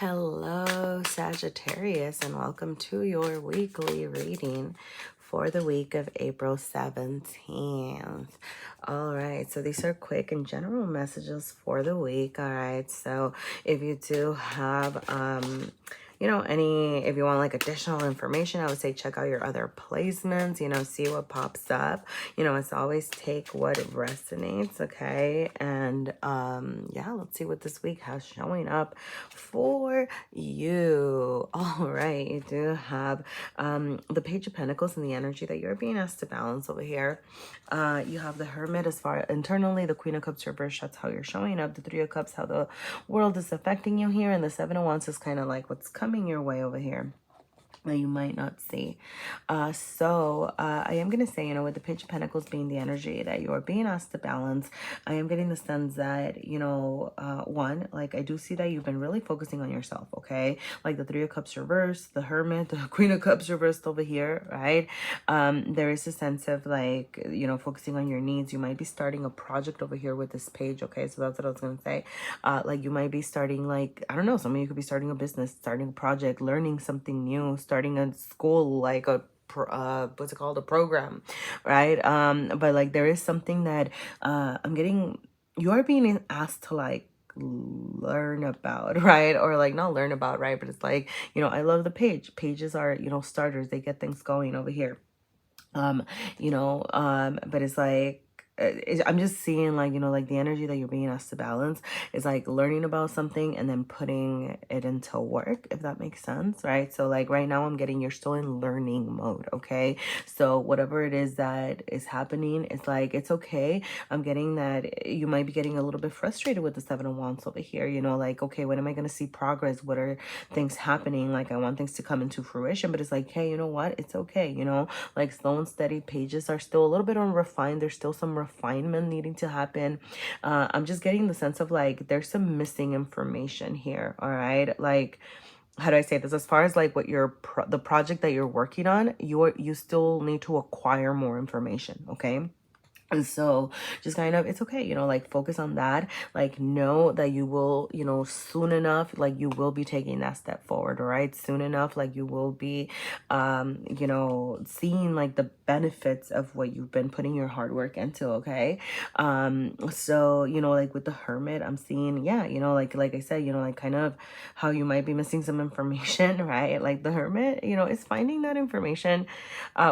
Hello, Sagittarius, and welcome to your weekly reading for the week of April 17th. All right, so these are quick and general messages for the week. All right, so if you do have if you want like additional information, I would say check out your other placements, see what pops up. It's always take what resonates, okay? And yeah, let's see what this week has showing up for you. All right, you do have the Page of Pentacles and the energy that you're being asked to balance over here. You have the Hermit as far internally, the Queen of Cups reverse, that's how you're showing up. The Three of Cups, how the world is affecting you here. And the Seven of Wands is kind of like what's coming your way over here that you might not see. I am going to say, with the Page of Pentacles being the energy that you're being asked to balance, I am getting the sense that, one, like I do see that you've been really focusing on yourself, okay? Like the Three of Cups reversed, the Hermit, the Queen of Cups reversed over here, right? There is a sense of like, focusing on your needs. You might be starting a project over here with this page, okay? So that's what I was going to say. Like you might be starting like, I don't know, some of you could be starting a business, starting a project, learning something new, starting a school, like a what's it called, a program, right? But like there is something that I'm getting, you're being asked to like learn about, right? Or like not learn about, right? But it's like, I love the pages are, starters, they get things going over here. But it's like I'm just seeing like, like the energy that you're being asked to balance is like learning about something and then putting it into work, if that makes sense, right? So like right now I'm getting, you're still in learning mode, okay? So whatever it is that is happening, it's like, it's okay. I'm getting that you might be getting a little bit frustrated with the Seven of Wands over here, like, okay, when am I going to see progress? What are things happening? Like I want things to come into fruition, but it's like, hey, you know what? It's okay, like slow and steady. Pages are still a little bit unrefined. There's still some refinement needing to happen. I'm just getting the sense of like there's some missing information here. All right, like how do I say this? As far as like what the project that you're working on, you still need to acquire more information. Okay. And so just kind of, it's okay, like focus on that. Like know that you will, soon enough, like you will be taking that step forward, all right? Soon enough, like you will be, seeing like the benefits of what you've been putting your hard work into, okay? Like with the Hermit, I'm seeing, yeah, like I said, like kind of how you might be missing some information, right? Like the Hermit, is finding that information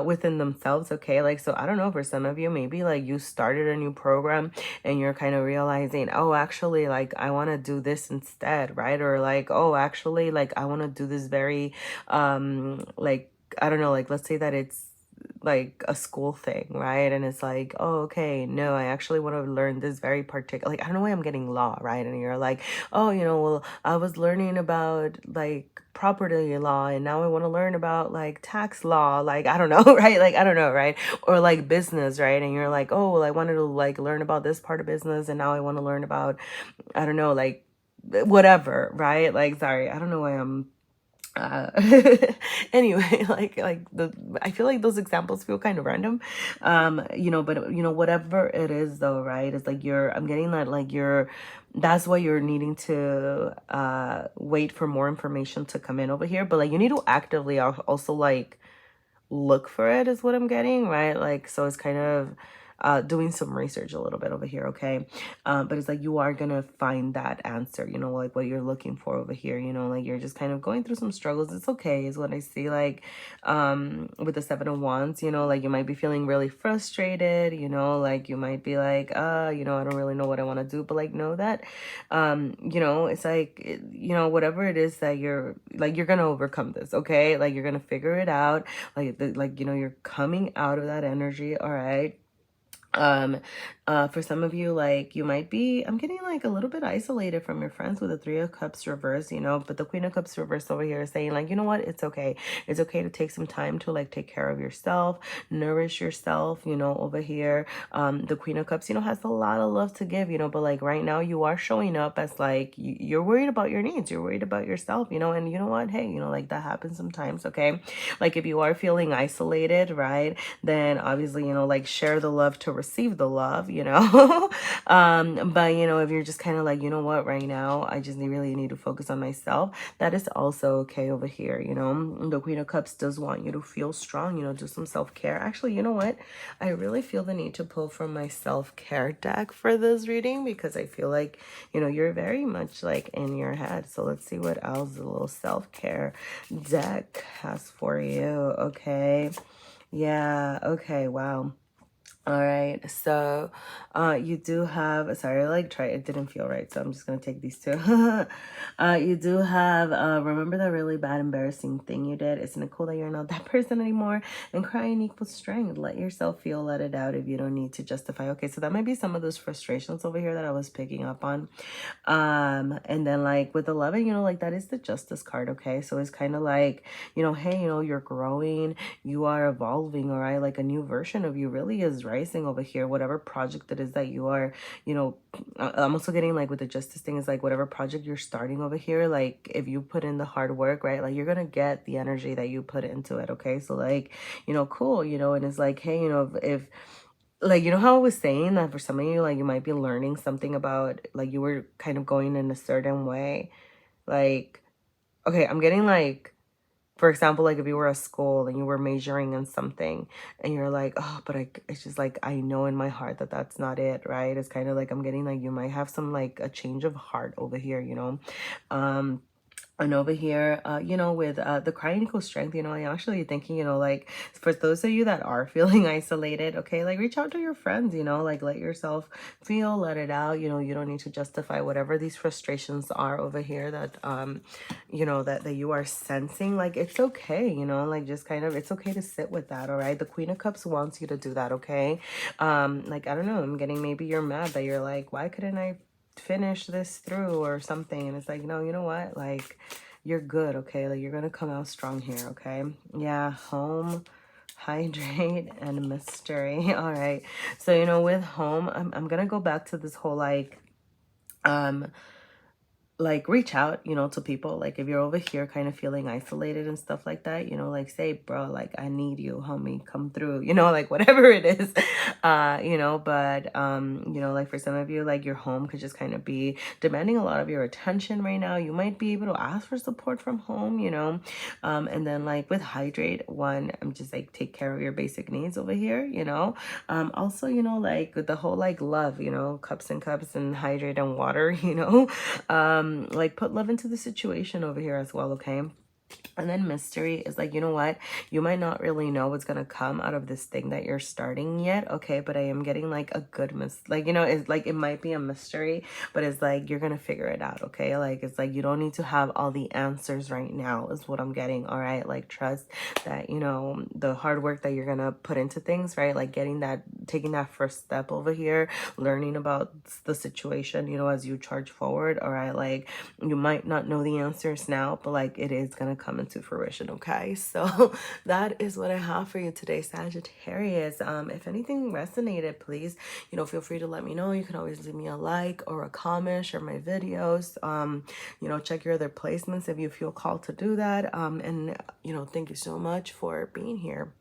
within themselves, okay? Like, so I don't know, for some of you, maybe like you started a new program and you're kind of realizing, oh, actually, like I want to do this instead, right? Or like, oh, actually, like I want to do this very, like, I don't know, like let's say that it's like a school thing, right? And it's like, oh, okay, no, I actually want to learn this very particular, like I don't know why I'm getting law, right? And you're like, oh, well, I was learning about like property law and now I want to learn about like tax law, like I don't know, right? Like I don't know, right? Or like business, right? And you're like, oh, well, I wanted to like learn about this part of business and now I want to learn about, I don't know, like whatever, right? Like sorry, I don't know why I'm anyway, I feel like those examples feel kind of random, but whatever it is though, right? It's like I'm getting that like that's why you're needing to wait for more information to come in over here, but like you need to actively also like look for it is what I'm getting, right? Like, so it's kind of doing some research a little bit over here, okay? But it's like you are gonna find that answer, like what you're looking for over here, like you're just kind of going through some struggles. It's okay, is what I see. Like with the Seven of Wands, like you might be feeling really frustrated, like you might be like, I don't really know what I want to do, but like know that it's like, whatever it is that you're gonna overcome this, okay? Like you're gonna figure it out. Like you're coming out of that energy, all right? For some of you, like you might be, I'm getting like a little bit isolated from your friends with the Three of Cups reverse, but the Queen of Cups reverse over here is saying like, you know what, it's okay. It's okay to take some time to like take care of yourself, nourish yourself, over here. The Queen of Cups, has a lot of love to give, but like right now you are showing up as like, you're worried about your needs, you're worried about yourself, and you know what, hey, like that happens sometimes, okay? Like if you are feeling isolated, right, then obviously, like share the love to receive the love, you know. But, you know, if you're just kind of like, you know what, right now, I just really need to focus on myself, that is also okay over here, you know. The Queen of Cups does want you to feel strong, you know, do some self-care. Actually, you know what? I really feel the need to pull from my self-care deck for this reading because I feel like, you know, you're very much like in your head. So let's see what else the little self-care deck has for you. Okay. Yeah. Okay. Wow. All right, so you do have, sorry, like try, it didn't feel right, so I'm just gonna take these two. You do have, remember that really bad, embarrassing thing you did? Isn't it cool that you're not that person anymore? And crying equals strength. Let yourself feel, let it out if you don't need to justify. Okay, so that might be some of those frustrations over here that I was picking up on. And then like with 11, you know, like that is the Justice card. Okay, so it's kind of like, you know, hey, you know, you're growing, you are evolving, all right? Like a new version of you really is rising over here. Whatever project it is that you are, you know, I'm also getting like with the Justice thing is like whatever project you're starting over here, like if you put in the hard work, right, like you're gonna get the energy that you put into it. Okay, so like, you know, cool, you know. And it's like, hey, you know, if like, you know how I was saying that for some of you, like you might be learning something about, like you were kind of going in a certain way, like, okay, I'm getting like, for example, like if you were at school and you were majoring in something and you're like, oh, but it's just like, I know in my heart that that's not it, right? It's kind of like, I'm getting like, you might have some like a change of heart over here, you know. And over here, you know, with the crying equals strength, you know, I'm actually thinking, you know, like for those of you that are feeling isolated, okay, like reach out to your friends, you know, like let yourself feel, let it out. You know, you don't need to justify whatever these frustrations are over here that, you know, that you are sensing. Like, it's okay, you know, like just kind of, it's okay to sit with that, all right? The Queen of Cups wants you to do that, okay? Like, I don't know, I'm getting, maybe you're mad that you're like, why couldn't I finish this through or something? And it's like, no, you know what, like you're good, okay? Like you're gonna come out strong here, okay? Yeah, home, hydrate, and mystery. All right, so you know, with home, I'm gonna go back to this whole like reach out, you know, to people. Like if you're over here kind of feeling isolated and stuff like that, you know, like say, bro, like I need you, homie, come through, you know, like whatever it is, you know. But you know, like for some of you, like your home could just kind of be demanding a lot of your attention right now. You might be able to ask for support from home, you know. And then like with hydrate, one, I'm just like take care of your basic needs over here, you know. Also, you know, like with the whole like love, you know, cups and hydrate and water, you know. Like put love into the situation over here as well, okay? And then mystery is like, you know what? You might not really know what's going to come out of this thing that you're starting yet. Okay. But I am getting like a good like, you know, it's like, it might be a mystery, but it's like, you're going to figure it out. Okay. Like, it's like, you don't need to have all the answers right now is what I'm getting. All right. Like trust that, you know, the hard work that you're going to put into things, right? Like getting that, taking that first step over here, learning about the situation, you know, as you charge forward. All right. Like you might not know the answers now, but like it is going to come into fruition. Okay, so that is what I have for you today, Sagittarius. If anything resonated, please, you know, feel free to let me know. You can always leave me a like or a comment, share my videos, you know, check your other placements if you feel called to do that. And you know, thank you so much for being here.